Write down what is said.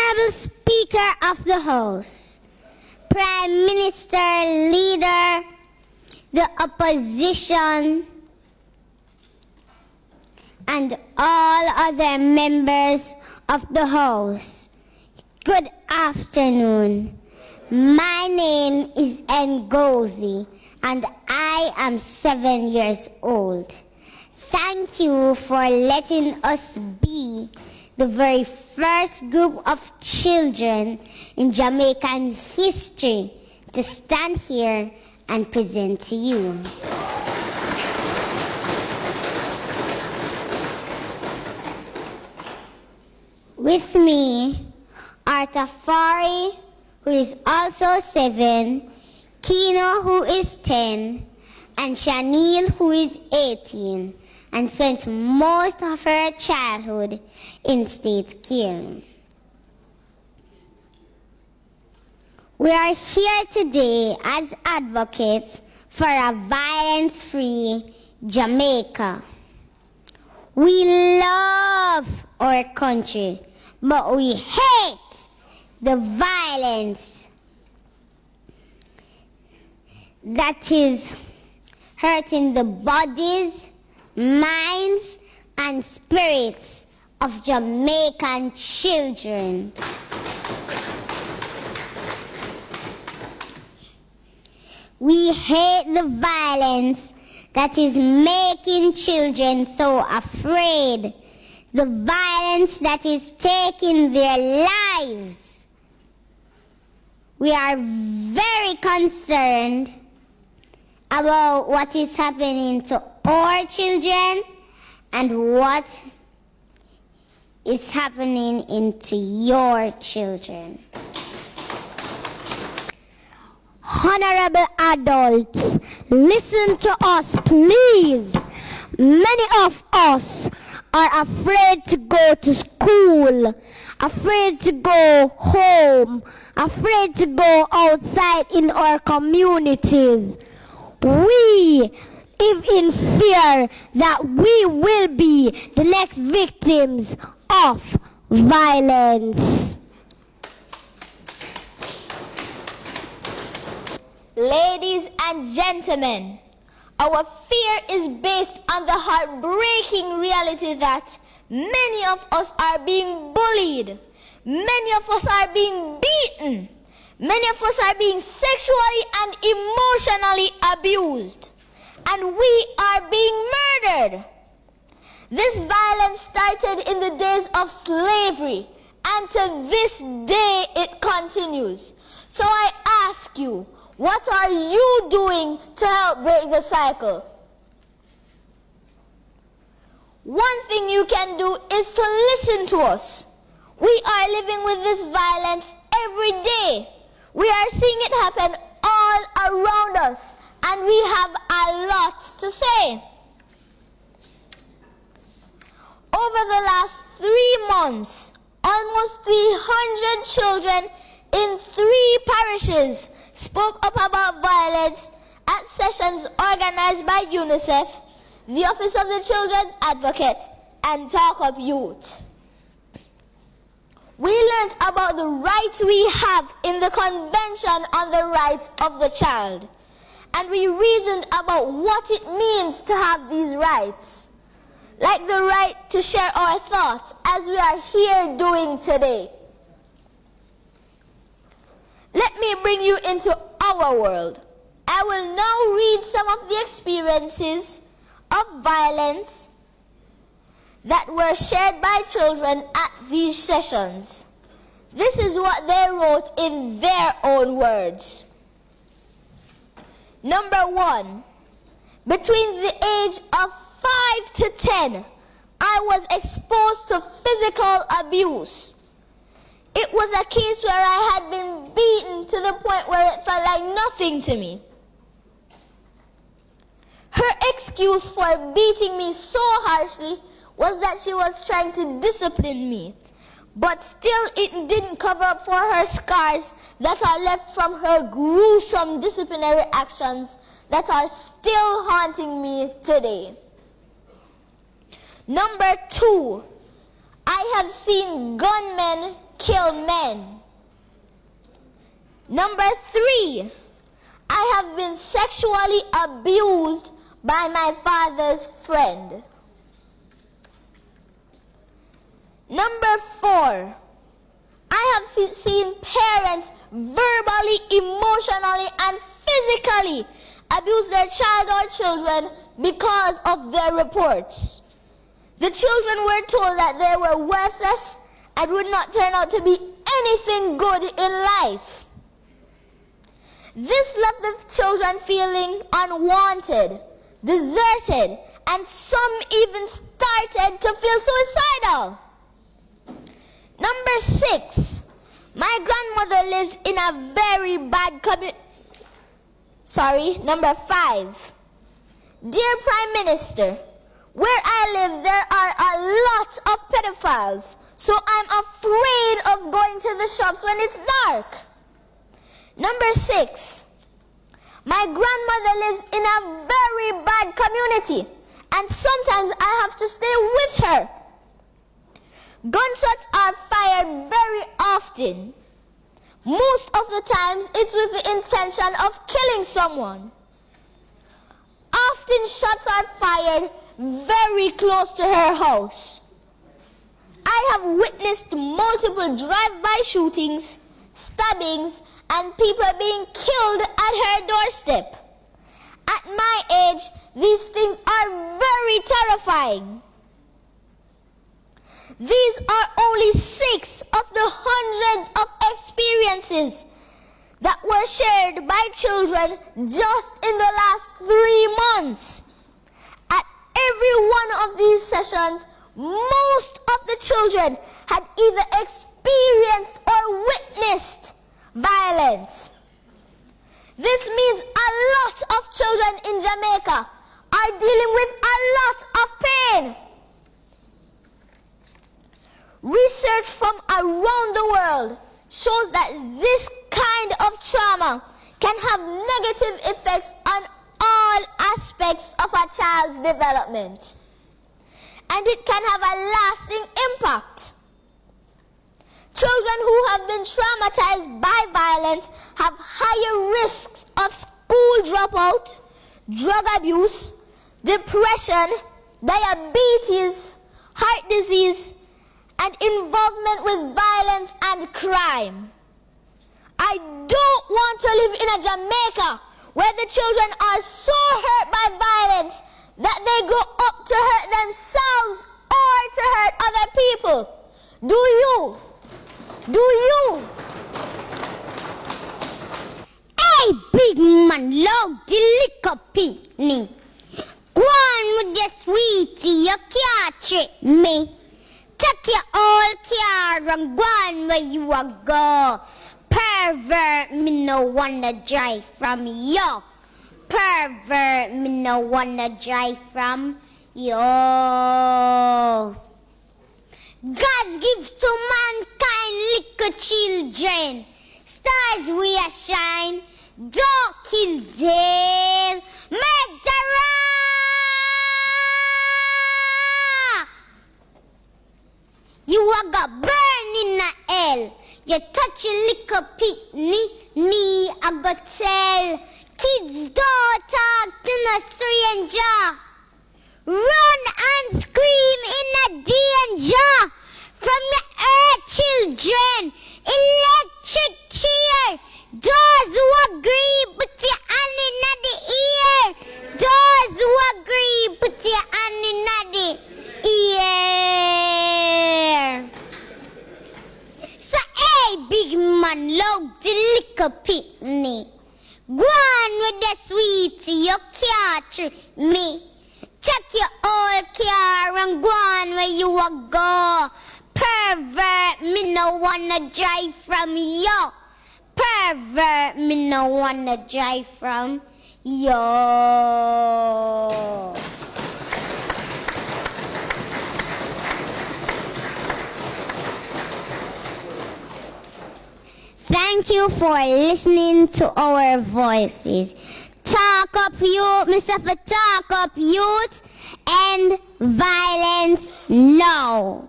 Honorable Speaker of the House, Prime Minister, Leader, the Opposition, and all other members of the House, good afternoon. My name is Ngozi, and I am 7 years old. Thank you for letting us be the very first group of children in Jamaican history to stand here and present to you. With me are Tafari, who is also 7, Kino, who is 10, and Shanil, who is 18, and spent most of her childhood in state care. We are here today as advocates for a violence-free Jamaica. We love our country, but we hate the violence that is hurting the bodies, minds, and spirits of Jamaican children. We hate the violence that is making children so afraid, the violence that is taking their lives. We are very concerned about what is happening to our children and what is happening into your children. Honorable adults, listen to us, please. Many of us are afraid to go to school, afraid to go home, afraid to go outside in our communities. We live in fear that we will be the next victims of violence. Ladies and gentlemen, our fear is based on the heartbreaking reality that many of us are being bullied, many of us are being beaten, many of us are being sexually and emotionally abused, and we are being murdered. This violence started in the days of slavery, and to this day it continues. So I ask you, what are you doing to help break the cycle? One thing you can do is to listen to us. We are living with this violence every day. We are seeing it happen all around us, and we have a lot to say. Over the last 3 months, almost 300 children in 3 parishes spoke up about violence at sessions organized by UNICEF, the Office of the Children's Advocate, and Talk Up Youth. We learned about the rights we have in the Convention on the Rights of the Child, and we reasoned about what it means to have these rights, like the right to share our thoughts as we are here doing today. Let me bring you into our world. I will now read some of the experiences of violence that were shared by children at these sessions. This is what they wrote in their own words. Number 1, between the age of 5 to 10, I was exposed to physical abuse. It was a case where I had been beaten to the point where it felt like nothing to me. Her excuse for beating me so harshly was that she was trying to discipline me, but still it didn't cover up for her scars that are left from her gruesome disciplinary actions that are still haunting me today. Number 2, I have seen gunmen kill men. Number 3, I have been sexually abused by my father's friend. Number 4, I have seen parents verbally, emotionally, and physically abuse their child or children because of their reports. The children were told that they were worthless and would not turn out to be anything good in life. This left the children feeling unwanted, deserted, and some even started to feel suicidal. Number 6, my grandmother lives in a very bad community. Number 5, dear Prime Minister, where I live there are a lot of pedophiles, so I'm afraid of going to the shops when it's dark. Number 6, my grandmother lives in a very bad community, and sometimes I have to stay with her. Gunshots are fired very often. Most of the times it's with the intention of killing someone. Often shots are fired very close to her house. I have witnessed multiple drive-by shootings, stabbings, and people being killed at her doorstep. At my age, these things are very terrifying. These are only 6 of the hundreds of experiences that were shared by children just in the last 3 months. At every one of these sessions, most of the children had either experienced or witnessed violence. This means a lot of children in Jamaica are dealing with a lot of pain. Research from around the world shows that this kind of trauma can have negative effects on all aspects of a child's development, and it can have a lasting impact. Children who have been traumatized by violence have higher risks of school dropout, drug abuse, depression, diabetes, heart disease, and involvement with violence and crime. I don't want to live in a Jamaica where the children are so hurt by violence that they grow up to hurt themselves or to hurt other people. Do you? Hey, big man, love the liquor picnic. Go on with your sweetie, you can't trick me. Take your old car and go on where you a go. Pervert, me no wanna drive from you. Pervert, me no wanna drive from you. God gives to mankind little children. Stars we a shine, don't kill them. Murderer! You a got burn in a hell. You touch a little picnic, me a go tell. Kids don't talk to no stranger. Run and scream in a danger from your earth children. Electric chair. Those who agree, put your hand in the ear. Those who agree, put your hand in the ear. So, hey, big man, love the liquor picnic. Go on with the sweetie, you can't trick me. Take your old car and go on where you a go. Pervert, me no wanna drive from you. Pervert, me no wanna drive from you. Thank you for listening to our voices. Talk up youth, Mr. Talk up youth, and violence no.